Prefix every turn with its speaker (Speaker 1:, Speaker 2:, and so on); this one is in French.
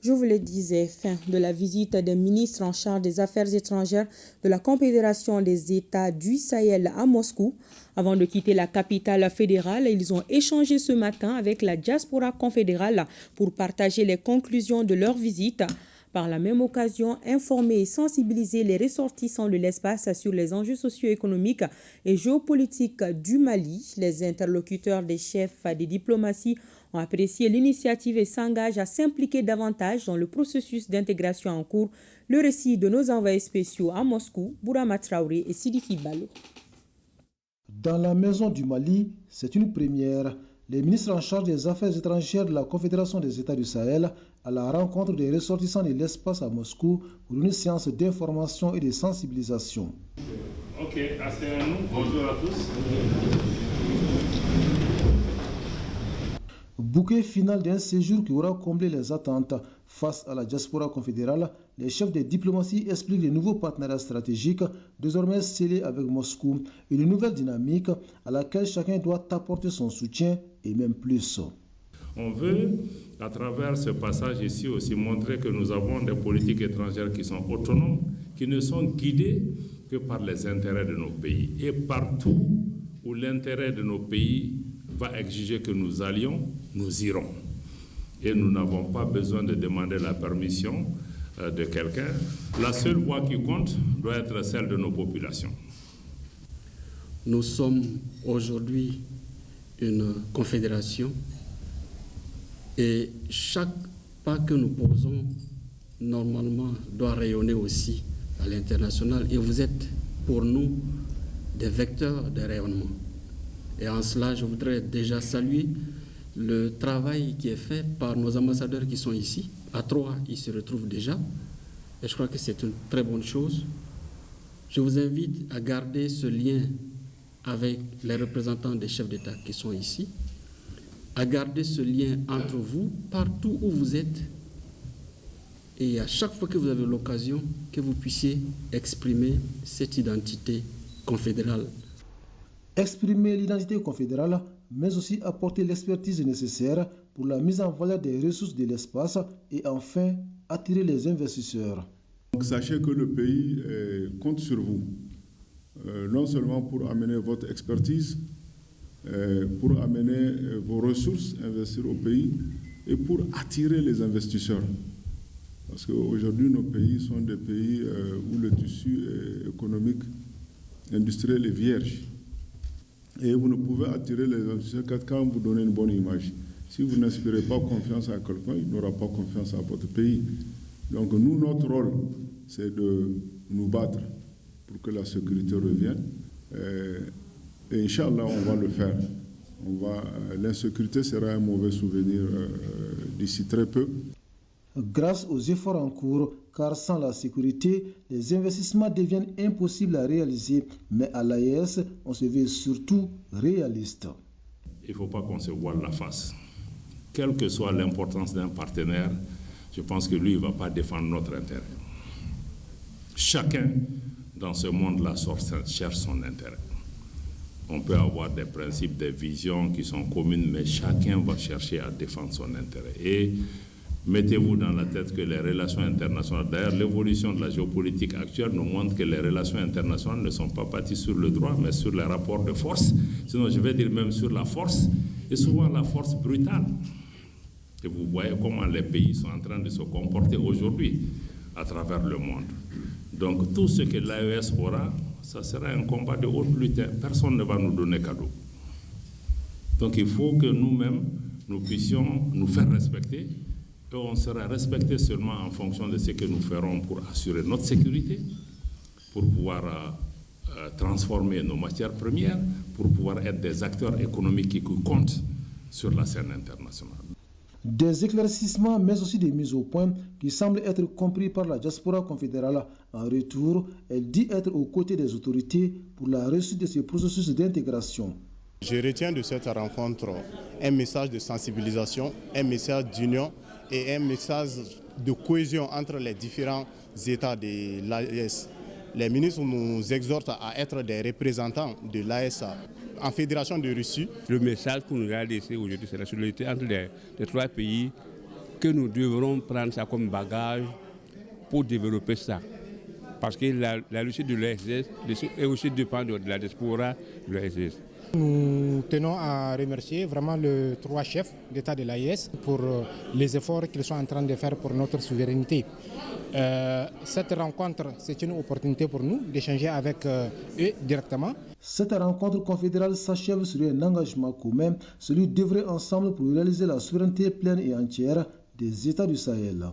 Speaker 1: Je vous le disais, fin de la visite des ministres en charge des Affaires étrangères de la Confédération des États du Sahel à Moscou. Avant de quitter la capitale fédérale, ils ont échangé ce matin avec la diaspora confédérale pour partager les conclusions de leur visite. Par la même occasion, informer et sensibiliser les ressortissants de l'espace sur les enjeux socio-économiques et géopolitiques du Mali. Les interlocuteurs des chefs des diplomaties ont apprécié l'initiative et s'engagent à s'impliquer davantage dans le processus d'intégration en cours. Le récit de nos envoyés spéciaux à Moscou, Bourama Traoré et Sidiki Balo.
Speaker 2: Dans la maison du Mali, c'est une première. Les ministres en charge des Affaires étrangères de la Confédération des États du Sahel à la rencontre des ressortissants de l'espace à Moscou pour une séance d'information et de sensibilisation.
Speaker 3: Ok, asseyons-nous. Bonjour à tous.
Speaker 2: Bouquet final d'un séjour qui aura comblé les attentes. Face à la diaspora confédérale, les chefs des diplomaties expliquent les nouveaux partenariats stratégiques désormais scellés avec Moscou, une nouvelle dynamique à laquelle chacun doit apporter son soutien et même plus.
Speaker 3: On veut, à travers ce passage ici, aussi montrer que nous avons des politiques étrangères qui sont autonomes, qui ne sont guidées que par les intérêts de nos pays. Et partout où l'intérêt de nos pays va exiger que nous allions, nous irons. Et nous n'avons pas besoin de demander la permission de quelqu'un. La seule voix qui compte doit être celle de nos populations.
Speaker 4: Nous sommes aujourd'hui une confédération et chaque pas que nous posons, normalement, doit rayonner aussi à l'international. Et vous êtes, pour nous, des vecteurs de rayonnement. Et en cela, je voudrais déjà saluer le travail qui est fait par nos ambassadeurs qui sont ici. À 3, ils se retrouvent déjà. Et je crois que c'est une très bonne chose. Je vous invite à garder ce lien avec les représentants des chefs d'État qui sont ici, à garder ce lien entre vous partout où vous êtes. Et à chaque fois que vous avez l'occasion, que vous puissiez exprimer cette identité confédérale.
Speaker 2: Exprimer l'identité confédérale, mais aussi apporter l'expertise nécessaire pour la mise en valeur des ressources de l'espace et enfin attirer les investisseurs.
Speaker 5: Donc, sachez que le pays compte sur vous, non seulement pour amener votre expertise, pour amener vos ressources, investir au pays et pour attirer les investisseurs. Parce qu'aujourd'hui, nos pays sont des pays où le tissu économique, industriel est vierge. Et vous ne pouvez attirer les investisseurs que quand vous donnez une bonne image. Si vous n'inspirez pas confiance à quelqu'un, il n'aura pas confiance à votre pays. Donc nous, notre rôle, c'est de nous battre pour que la sécurité revienne. Et Inch'Allah, on va le faire. L'insécurité sera un mauvais souvenir d'ici très peu.
Speaker 2: Grâce aux efforts en cours, car sans la sécurité, les investissements deviennent impossibles à réaliser. Mais à l'AES, on se veut surtout réaliste.
Speaker 3: Il ne faut pas qu'on se voile la face. Quelle que soit l'importance d'un partenaire, je pense que lui, il ne va pas défendre notre intérêt. Chacun dans ce monde-là cherche son intérêt. On peut avoir des principes, des visions qui sont communes, mais chacun va chercher à défendre son intérêt. Et mettez-vous dans la tête que les relations internationales, d'ailleurs l'évolution de la géopolitique actuelle nous montre que les relations internationales ne sont pas bâties sur le droit, mais sur les rapports de force. Sinon, je vais dire même sur la force, et souvent la force brutale. Et vous voyez comment les pays sont en train de se comporter aujourd'hui à travers le monde. Donc tout ce que l'AES aura, ça sera un combat de haute lutte. Personne ne va nous donner cadeau. Donc il faut que nous-mêmes, nous puissions nous faire respecter. Et on sera respecté seulement en fonction de ce que nous ferons pour assurer notre sécurité, pour pouvoir transformer nos matières premières, pour pouvoir être des acteurs économiques qui comptent sur la scène internationale.
Speaker 2: Des éclaircissements, mais aussi des mises au point qui semblent être compris par la diaspora confédérale. En retour, elle dit être aux côtés des autorités pour la réussite de ce processus d'intégration.
Speaker 6: Je retiens de cette rencontre un message de sensibilisation, un message d'union et un message de cohésion entre les différents États de l'AES. Les ministres nous exhortent à être des représentants de l'AES en Fédération de Russie.
Speaker 7: Le message qu'on nous a laissé aujourd'hui, c'est la solidarité entre les trois pays que nous devrons prendre ça comme bagage pour développer ça. Parce que la réussite de l'ESS est aussi dépend de la diaspora de l'ESS.
Speaker 8: Nous tenons à remercier vraiment les 3 chefs d'État de l'AES pour les efforts qu'ils sont en train de faire pour notre souveraineté. Cette rencontre, c'est une opportunité pour nous d'échanger avec eux directement.
Speaker 2: Cette rencontre confédérale s'achève sur un engagement commun, celui d'œuvrer ensemble pour réaliser la souveraineté pleine et entière des États du Sahel.